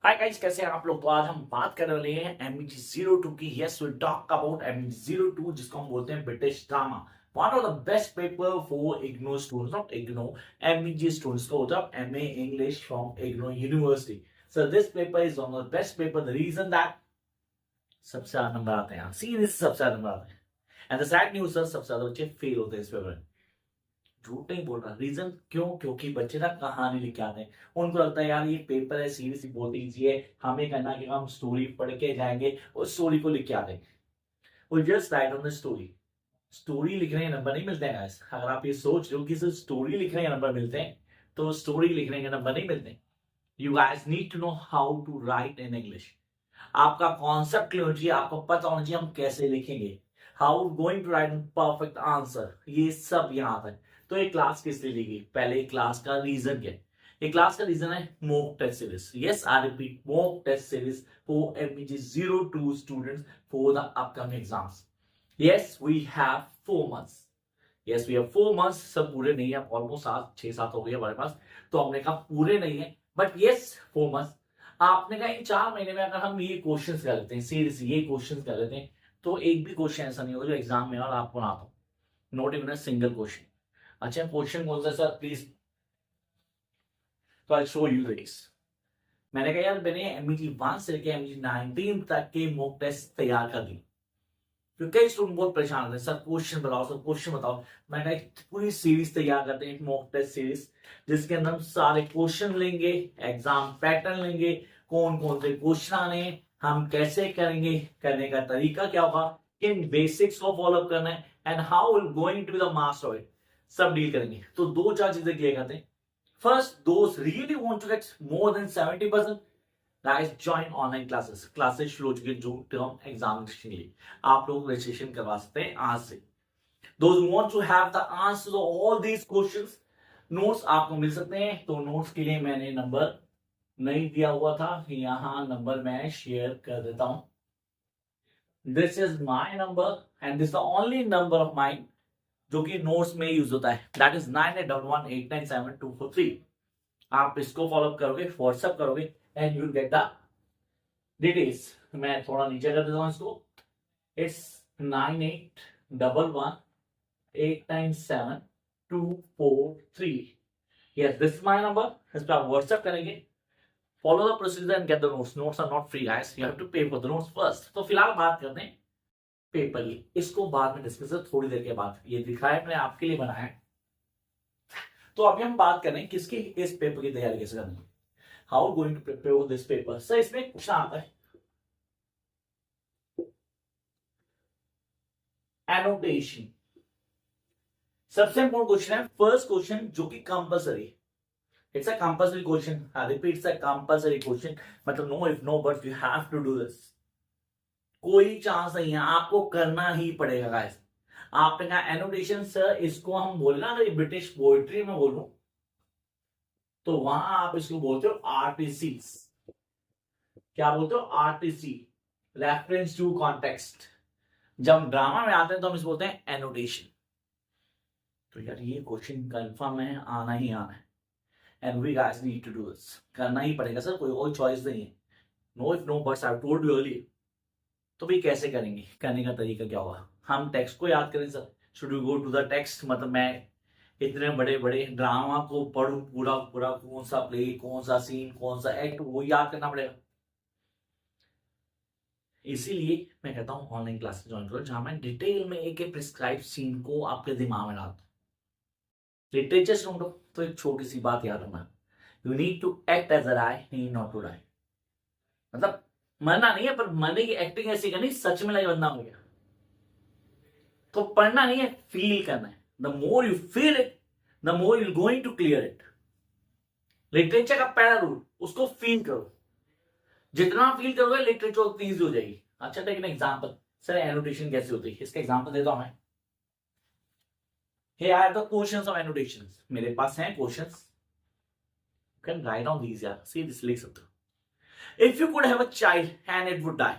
Hi guys, कैसे हैं आप लोग। तो आज हम बात करने वाले हैं MEG02 की। Yes, we talk about MEG02, जिसको हम बोलते हैं British drama. One of the best paper for IGNOU students, not IGNOU, MEG students को होता है MA English from IGNOU university. So this paper is one of the best paper. The reason that सबसे ज्यादा number आते हैं, सीरियस सबसे ज्यादा नंबर आते हैं। And the sad news sir, सबसे ज्यादा बच्चे फेल होते हैं इस पेपर में। झूठ नहीं बोल रहा। रीजन क्यों? क्योंकि बच्चे ना कहानी लिख के आते हैं। उनको लगता है यार ये पेपर है, सीरीज बहुत ईजी है, हमें करना कि हम स्टोरी पढ़ के जाएंगे और स्टोरी को लिख के आ जाएंगे। वो just right on the story. Story लिखने के नंबर नहीं मिलते हैं guys। अगर आप ये सोच रहे हो कि सिर्फ स्टोरी लिखने के नंबर मिलते हैं, तो स्टोरी लिखने के नंबर नहीं मिलते। You guys need to know how to write in English. आपका कॉन्सेप्ट क्लियर होना चाहिए, आपको पता होना चाहिए हम कैसे लिखेंगे, how going to write perfect answer, ये सब यहाँ पर। तो ये क्लास किस लिए ली गई? पहले क्लास का रीजन क्या है? ये क्लास का रीजन है mock test series. Yes, I repeat, mock test series for MEG02 students for the upcoming exams. Yes, we have 4 months। Yes, we have 4 months। सब पूरे नहीं है, ऑलमोस्ट 6-7 हो गए हमारे पास, तो हमने कहा पूरे नहीं है, बट यस 4 months। आपने कहा इन 4 महीने में अगर हम ये क्वेश्चंस कर लेते हैं, सीरीज ये क्वेश्चंस कर लेते हैं, तो एक भी क्वेश्चन ऐसा नहीं होगा जो एग्जाम में और आपको ना आता। Not even a single question. अच्छा, क्वेश्चन कौन सा सर प्लीज? तो आई शो यू दिस। मैंने कहा यार मैंने MEG1 से लेकर MEG19 तक के मॉक टेस्ट तैयार कर दिए, क्योंकि कई स्टूडेंट बहुत परेशान होते हैं, सर क्वेश्चन बताओ, सर क्वेश्चन बताओ। मैंने एक पूरी सीरीज तैयार करते हैं, एक मॉक टेस्ट सीरीज, जिसके अंदर हम सारे क्वेश्चन लेंगे, एग्जाम पैटर्न लेंगे, कौन कौन से क्वेश्चन आने, हम कैसे करेंगे, करने का तरीका क्या होगा, किन बेसिक्स को फॉलो करना है, and how will going to be the master of it, सब डील करेंगे। तो 2-4 चीजें क्लियर करते हैं। फर्स्ट, दोस्त really want to get more than 70%, guys join online classes. Classes शुरू हो चुकी है जो टर्म एग्जामिनेशन के लिए। आप लोग रजिस्ट्रेशन करवा सकते हैं आज से। दोस्त who want to have the answers of all these questions, notes आपको मिल सकते हैं। तो नोट्स के लिए मैंने नंबर नहीं दिया हुआ था, यहां नंबर मैं शेयर कर देता हूं। This is my number and this the only number of mine जो कि नोट्स में यूज होता है, दैट इज 9811897243। आप इसको फॉलो करोगे, व्हाट्सएप करोगे, and you will get the details. मैं थोड़ा नीचे कर देता हूं इसको। It's 9811897243। Yes, this is my number. इस पर आप व्हाट्सएप करेंगे। Follow the procedure and get the notes. Notes are not free guys, you have to pay for the notes first. तो फिलहाल बात करते हैं पेपर की, इसको बाद में डिस्कस है थोड़ी देर के बाद। ये दिखाया मैंने आपके लिए बनाया है। तो अभी हम बात कर रहे हैं किसकी, इस पेपर की तैयारी कैसे करनी है, how going to prepare this paper. Sir इसमें क्वेश्चन आता है एनोटेशन। सबसे इंपॉर्टेंट क्वेश्चन है फर्स्ट क्वेश्चन, जो कि compulsory. It's a compulsory question. I repeat, it's a compulsory question. मतलब no if no but, you have to do this. कोई chance नहीं है, आपको करना ही पड़ेगा गाइस। आपने कहा एनोटेशन सर, इसको हम बोलना, अगर ब्रिटिश पोएट्री में बोलूं तो वहां आप इसको बोलते हो RTC। क्या बोलते हो? RTC, reference to context. जब ड्रामा में आते हैं तो हम इसको बोलते हैं एनोटेशन। तो यार ये क्वेश्चन कंफर्म है, आना ही आना है, and we guys need to do this. करना ही पड़ेगा सर, कोई और चॉइस नहीं है। No if no buts, I told you earlier. तो भाई कैसे करेंगे, करने का तरीका क्या होगा? हम टेक्स्ट को याद करें sir. Should we go to the text? मतलब मैं इतने बड़े बड़े ड्रामा को पढ़ूं पूरा पूरा, कौन सा प्ले, कौन सा सीन, कौन सा एक्ट, वो याद करना पड़ेगा। इसीलिए मैं कहता हूं ऑनलाइन क्लासेस ज्वाइन करो, जहां मैं डिटेल में एक एक प्रिस्क्राइब सीन को आपके दिमाग में डालता हूं। लिटरेचर स्टूडेंट हो तो एक छोटी सी बात याद रखना, you need to act as a ray, need not to die. मतलब मरना नहीं है, पर मरने की एक्टिंग ऐसी करनी सच में लगे बंदा हो गया। तो पढ़ना नहीं है, फील करना है। The more you feel it, the more you going to clear it. Literature का पहला रूल, उसको फील करो। जितना फील करोगे लिटरेचर उतनी ईजी हो जाएगी। अच्छा, take an example. Sir annotation कैसे होती है, इसका एग्जांपल देता हूं मैं। Here I have the questions of annotations. मेरे पास हैं questions. You can write down these यार. See this, लिख सकते हो. If you could have a child and it would die.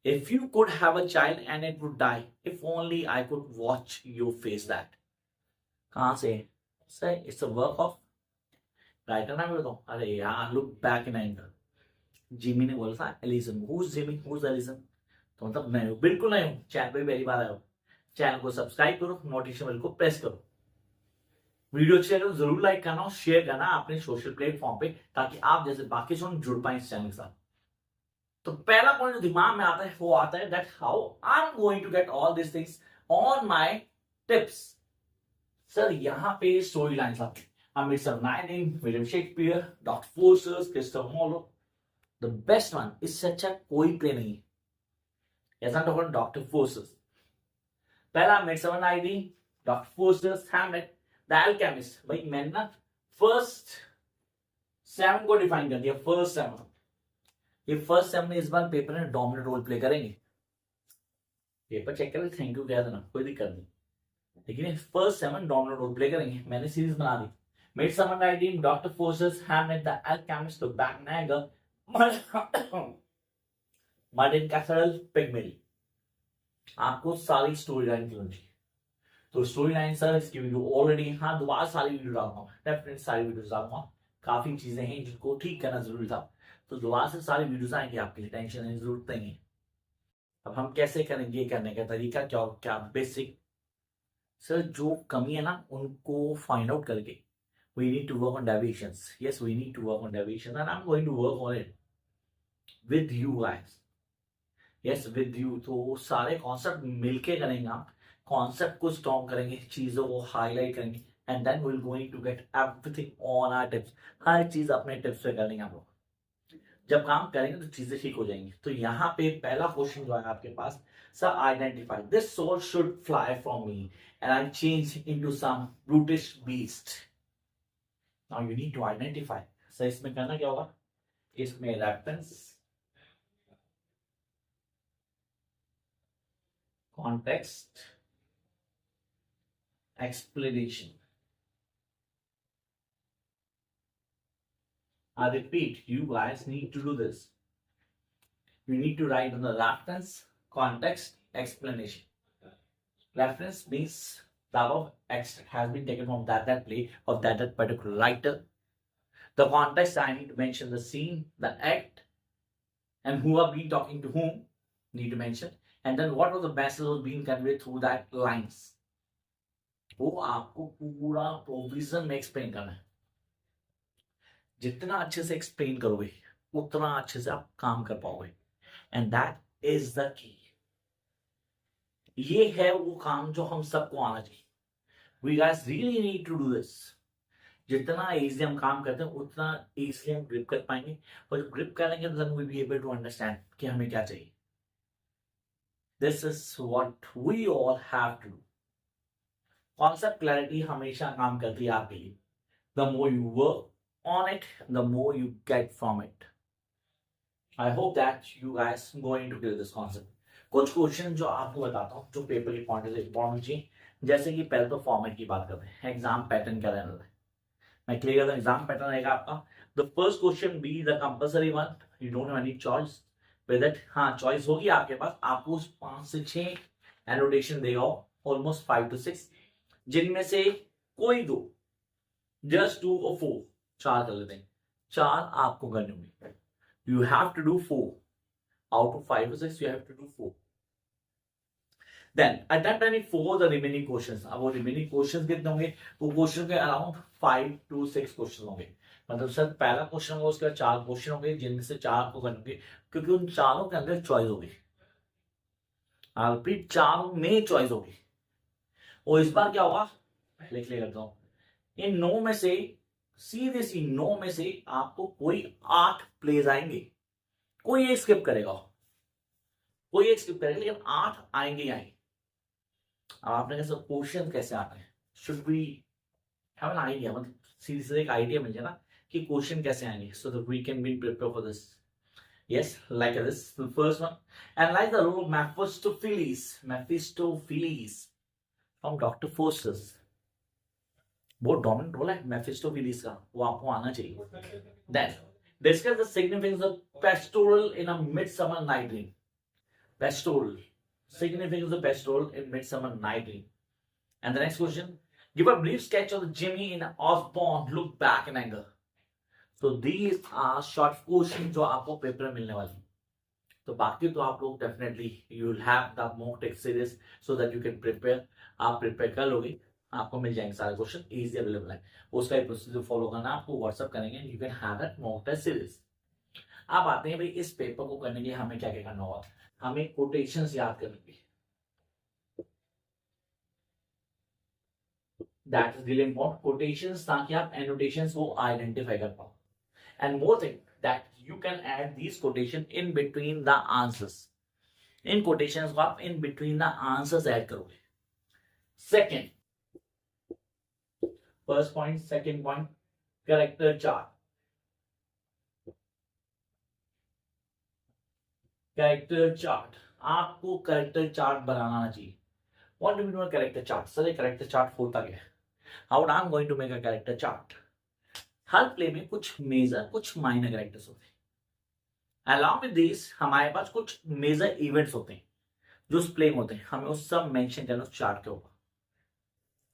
If you could have a child and it would die, if only I could watch you face that. कहाँ से? Say it's a work of writer ना मैं बताऊं, अरे यार look back in anger. Jimmy ने बोला था Alison, who's Jimmy who's Alison, तो मतलब मैं हूँ, बिल्कुल नहीं हूँ। चैनल पे पहली बार आया हो, चैनल को सब्सक्राइब करो, नोटिफिकेशन बेल को प्रेस करो, वीडियो अच्छी लगे तो जरूर लाइक करना और शेयर करना अपने सोशल प्लेटफॉर्म पे, ताकि आप जैसे बाकी सब जुड़ पाए इस चैनल के साथ। तो पहला पॉइंट जो दिमाग में आता है वो आता है that how I am going to get all this things on my tips. Sir यहाँ पे स्टोरी लाइन आती है, अमृतसर नाइटिंग, William Shakespeare, doctor Faustus, Christopher Nolan, the best one, इससे अच्छा कोई प्ले नहीं है। ऐसा डॉक्टर फोर्सेस, पहला midsummer नाइटिंग, doctor Faustus, Hamlet, the alchemist. भाई मैंने ना फर्स्ट सेवन को डिफाइन कर दिया, फर्स्ट सेवन। ये फर्स्ट सेवन इस बार पेपर में डोमिनेंट रोल प्ले करेंगे, पेपर चेक करें, थैंक यू कह देना, कोई दिक्कत नहीं। लेकिन first seven dominant role play करेंगे, मैंने सीरीज बना दी। Midsummer नाइटिंग, doctor Faustus, Hamlet, the alchemist, the बैकनैगर, मार्टिन कैथेड्रल, पिगमेली। आपको सारी स्टोरी लाइन क्यों चाहिए? तो स्टोरी लाइन सर इसकी वीडियो ऑलरेडी, हाँ दोबारा सारी वीडियो डालूंगा, डेफिनेट सारी वीडियोस डालूंगा। काफी चीजें हैं जिनको ठीक करना जरूरी था, तो दोबारा से सारी वीडियोस आएंगे आपके लिए, टेंशन लेने की जरूरत नहीं है। अब हम कैसे करेंगे, करने का तरीका क्या क्या बेसिक, सर जो कमी है ना उनको फाइंड आउट करके we need to work on deviations. Yes, we need to work on deviations, and I'm going to work on it with you guys. Yes, with you. तो सारे कॉन्सेप्ट मिलके करेंगे, आप कॉन्सेप्ट को स्ट्रॉन्ग करेंगे, चीजों को हाईलाइट करेंगे, and then will going to get everything on our tips. हर चीज अपने टिप्स पे करेंगे आप लोग, जब काम करेंगे तो चीजें ठीक हो जाएंगी। तो यहाँ पे पहला क्वेश्चन जो है आपके पास, sir identify this soul should fly from me and I change into some brutish beast. Now you need to identify. Sir इसमें करना क्या होगा, इसमें reference, context, explanation. I repeat, you guys need to do this. You need to write on the reference, context, explanation. Reference means that of X has been taken from that play of that particular writer. The context, I need to mention the scene, the act, and who are being talking to whom, need to mention. And then what was the message was being conveyed through that lines. वो आपको पूरा provision में explain करना है। जितना अच्छे से explain करोगे उतना अच्छे से आप काम कर पाओगे, and that is the key. ये है वो काम जो हम सबको आना चाहिए। We guys really need to do this. जितना इजी हम काम करते हैं उतना इजीली हम ग्रिप कर पाएंगे, और जब ग्रिप करेंगे तो we be able to understand कि हमें क्या चाहिए। This is what we all have to do. Concept clarity हमेशा काम करती है आपके लिए। The more you work on it, the more you get from it. I hope that you guys going to clear this concept. कुछ question जो आपको बताता हूँ जो पेपर के पॉइंट से इंपॉर्टेंट चाहिए, जैसे कि पहले तो फॉर्मेट की बात करते हैं, एग्जाम पैटर्न क्या रहने वाला है। मैं क्लियर करता हूँ, एग्जाम पैटर्न रहेगा आपका, the first question be the compulsory one, you don't have any choice with it. हाँ चॉइस होगी आपके पास, आपको 5 से 6 एनोटेशन देगा, ऑलमोस्ट 5 to 6, जिनमें से कोई दो, जस्ट 2 or 4, 4 कर लेते हैं, 4 आपको करने होंगे। You have to do 4 out of 5 or 6, you have to do 4. Then attempt any 4 the remaining questions. अब वो remaining questions कितने होंगे, वो क्वेश्चन के अराउंड 5 to 6 क्वेश्चन होंगे। मतलब सर पहला क्वेश्चन होगा, उसके बाद 4 क्वेश्चन होंगे, जिनमें से 4 को करने होंगे, क्योंकि उन चारों के अंदर चॉइस होगी। रिपीट, चारों में चॉइस होगी। और इस बार क्या होगा, लिख ले करता हूं, इन 9 में से, सीधे सी 9 में से आपको कोई 8 प्लेज आएंगे, कोई एक स्किप करेगा, कोई एक स्किप करेगा, लेकिन 8 आएंगे ही आएंगे। अब आपने कहा क्वेश्चन कैसे आते हैं, should be have an idea, मतलब सीधे सीधे एक आइडिया मिल जाए ना कि क्वेश्चन कैसे आएंगे, so that we can be prepare for this. Yes, like this, the first one. Analyze the role of Mephistopheles from Dr. Faustus. बहुत डोमिनेंट रोल है मेफिस्टोफेलिस का, वो आपको आना चाहिए। Then discuss the significance of pastoral in a midsummer night dream. Pastoral, significance of pastoral in midsummer night dream. And the next question, give a brief sketch of Jimmy in Osborne look back in anger. So these are short question जो आपको paper में मिलने वाली। तो बाकी तो आप लोग definitely you will have the mock test series so that you can prepare. आप प्रिपेयर कर लोगे, आपको मिल जाएंगे सारे क्वेश्चन, इजी अवेलेबल है। उसका ही प्रोसीजर फॉलो करना, आपको व्हाट्सअप करेंगे, you can have that mock test series. अब आते हैं भाई इस पेपर को करने के लिए हमें क्या क्या करना होगा। हमें कोटेशंस याद करनी, that is really important, quotations, ताकि आप एनोटेशंस को आइडेंटिफाई कर पाओ। And more thing that you can add these quotation in between the answers. इन कोटेशंस को आप in between the answers add करोगे। Second, first point, second point, character chart. Character chart, आपको कैरेक्टर चार्ट बनाना आना चाहिए। What do we know a character chart? Sir character chart होता क्या है? How I am going to make a character chart? Her play में कुछ major कुछ माइनर कैरेक्टर्स होते हैं। Along with this हमारे पास कुछ मेजर इवेंट्स होते हैं जो उस प्ले में होते हैं, हमें वो सब मेंशन करना उस चार्ट के ऊपर।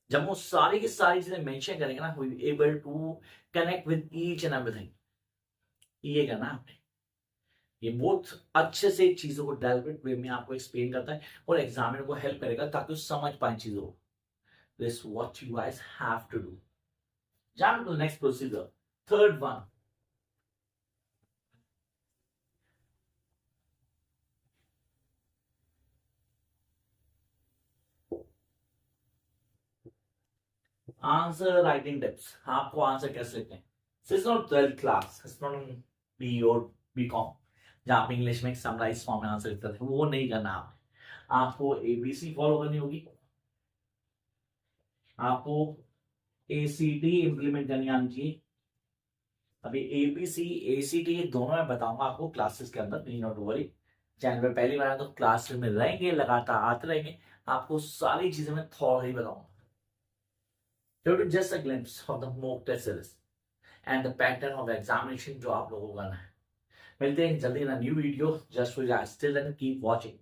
जब वो सारी की सारी चीजें मेंशन करेंगे ना, we be able to connect with each and everything. ये करना आपने, ये बहुत अच्छे से चीजों को डेलिबरेट वे में आपको एक्सप्लेन करता है और एग्जामिनर को हेल्प करेगा ताकि वो समझ पाए चीजों को। This what you guys have to do. Jump to the next procedure, third one. Answer writing tips. आपको आंसर कैसे लिखते हैं? This is not 12th class, it's not B और बीकॉम जहां आप इंग्लिश में समराइज फॉर्म में आंसर लिखते थे, वो नहीं करना आपने। आपको एबीसी फॉलो करनी होगी, आपको एसीटी इंप्लीमेंट करनी आनी चाहिए। अभी एबीसी एसीटी दोनों में बताऊंगा आपको क्लासेस के अंदर, नॉट वरी। चैनल पे पहली बार तो क्लास में रहेंगे, लगातार आते रहेंगे, आपको सारी चीजें मैं थोड़ा ही बताऊंगा। Just a glimpse of the mock test series and the pattern of examination जो आप लोगों को करना है। मिलते हैं जल्दी ना new video just for you guys, till then keep watching.